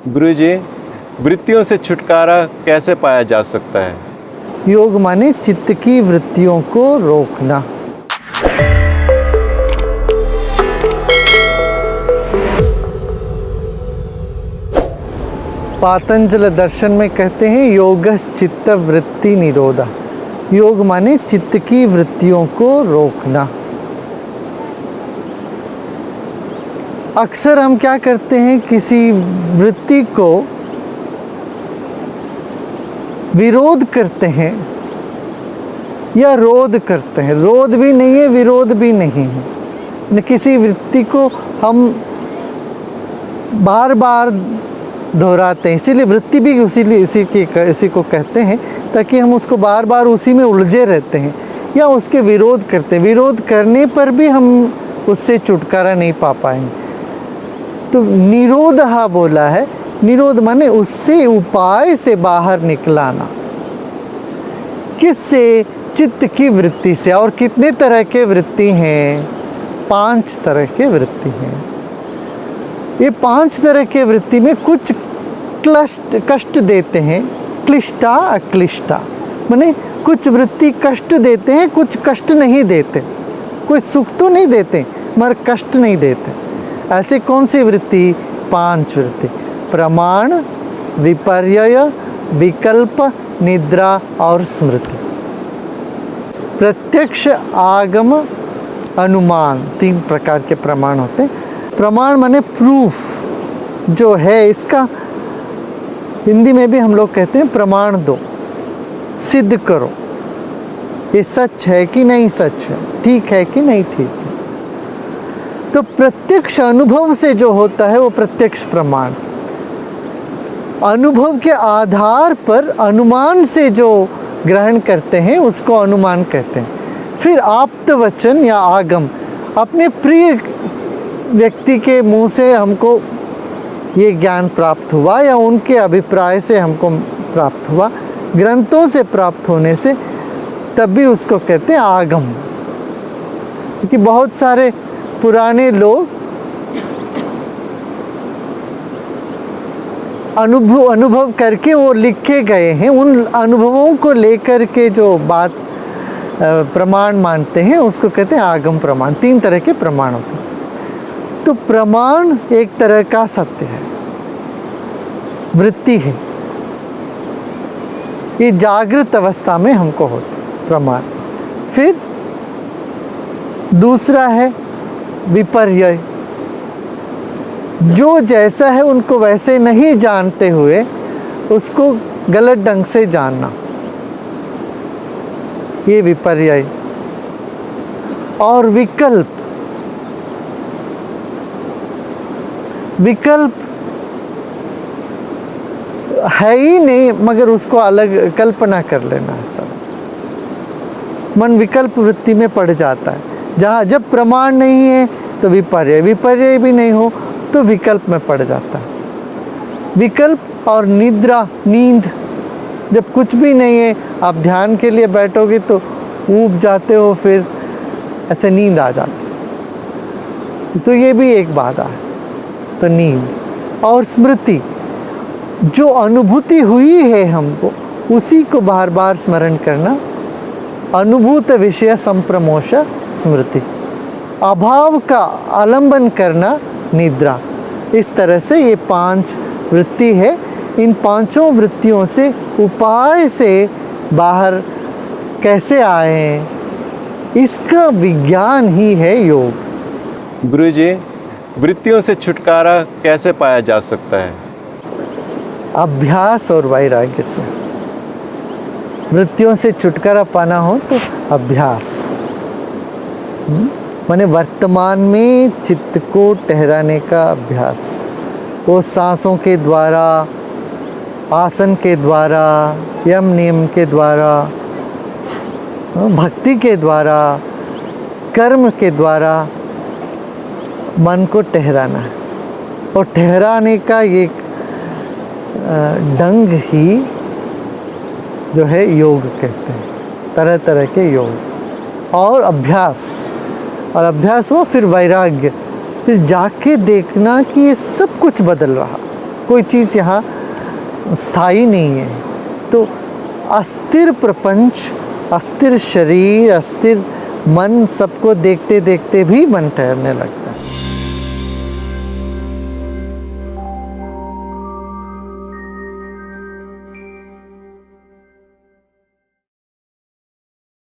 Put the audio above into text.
गुरुजी, वृत्तियों से छुटकारा कैसे पाया जा सकता है? योग माने चित्त की वृत्तियों को रोकना। पातंजल दर्शन में कहते हैं योगश्चित्त वृत्ति निरोधा। योग माने चित्त की वृत्तियों को रोकना। अक्सर हम क्या करते हैं, किसी वृत्ति को विरोध करते हैं या रोध करते हैं। रोध भी नहीं है, विरोध भी नहीं है। न किसी वृत्ति को हम बार बार दोहराते हैं, इसीलिए वृत्ति भी इसी को कहते हैं, ताकि हम उसको बार बार उसी में उलझे रहते हैं या उसके विरोध करते हैं। विरोध करने पर भी हम उससे छुटकारा नहीं पा पाएंगे। तो निरोधहा बोला है। निरोध माने उससे, उपाय से बाहर निकलाना। किससे? चित्त की वृत्ति से। और कितने तरह के वृत्ति हैं? 5 तरह के वृत्ति हैं। ये 5 तरह के वृत्ति में कुछ कष्ट देते हैं, क्लिष्टा अक्लिष्टा। माने कुछ वृत्ति कष्ट देते हैं, कुछ कष्ट नहीं देते। कोई सुख तो नहीं देते मगर कष्ट नहीं देते। ऐसे कौन सी वृत्ति? 5 वृत्ति: प्रमाण, विपर्यय, विकल्प, निद्रा और स्मृति। प्रत्यक्ष, आगम, अनुमान, 3 प्रकार के प्रमाण होते हैं। प्रमाण माने प्रूफ जो है, इसका हिंदी में भी हम लोग कहते हैं प्रमाण दो, सिद्ध करो, ये सच है कि नहीं सच है, ठीक है कि नहीं ठीक है। तो प्रत्यक्ष अनुभव से जो होता है वो प्रत्यक्ष प्रमाण। अनुभव के आधार पर अनुमान से जो ग्रहण करते हैं उसको अनुमान कहते हैं। फिर आप्त वचन या आगम, अपने प्रिय व्यक्ति के मुंह से हमको ये ज्ञान प्राप्त हुआ या उनके अभिप्राय से हमको प्राप्त हुआ, ग्रंथों से प्राप्त होने से, तब भी उसको कहते हैं आगम। क्योंकि बहुत सारे पुराने लोग अनुभव करके वो लिखे गए हैं। उन अनुभवों को लेकर के जो बात प्रमाण मानते हैं उसको कहते हैं आगम प्रमाण। 3 तरह के प्रमाण होते हैं। तो प्रमाण एक तरह का सत्य है, वृत्ति है। ये जागृत अवस्था में हमको होते प्रमाण। फिर दूसरा है विपर्यय, जो जैसा है उनको वैसे नहीं जानते हुए उसको गलत ढंग से जानना, ये विपर्यय। और विकल्प, विकल्प है ही नहीं मगर उसको अलग कल्पना कर लेना। इस तरह से मन विकल्प वृत्ति में पड़ जाता है। जहाँ जब प्रमाण नहीं है तो विपर्यय, विपर्यय भी नहीं हो तो विकल्प में पड़ जाता है। विकल्प और निद्रा, नींद, जब कुछ भी नहीं है, आप ध्यान के लिए बैठोगे तो ऊब जाते हो, फिर ऐसे नींद आ जाती, तो ये भी एक बाधा है। तो नींद और स्मृति, जो अनुभूति हुई है हमको उसी को बार बार स्मरण करना, अनुभूत विषय संप्रमोश स्मृति। अभाव का आलंबन करना, निद्रा। इस तरह से ये 5 वृत्ति है। इन 5 वृत्तियों से उपाय से बाहर कैसे आए, इसका विज्ञान ही है योग। गुरुजी, वृत्तियों से छुटकारा कैसे पाया जा सकता है? अभ्यास और वैराग्य से। वृत्तियों से छुटकारा पाना हो तो अभ्यास, माने वर्तमान में चित्त को ठहराने का अभ्यास। वो सांसों के द्वारा, आसन के द्वारा, यम नियम के द्वारा, भक्ति के द्वारा, कर्म के द्वारा मन को ठहराना है। और ठहराने का ये ढंग ही जो है योग कहते हैं। तरह तरह के योग और अभ्यास, और अभ्यास हुआ फिर वैराग्य, फिर जाके देखना कि ये सब कुछ बदल रहा। कोई चीज़ यहाँ स्थायी नहीं है। तो अस्थिर प्रपंच, अस्थिर शरीर, अस्थिर मन, सबको देखते देखते भी मन ठहरने लगता है।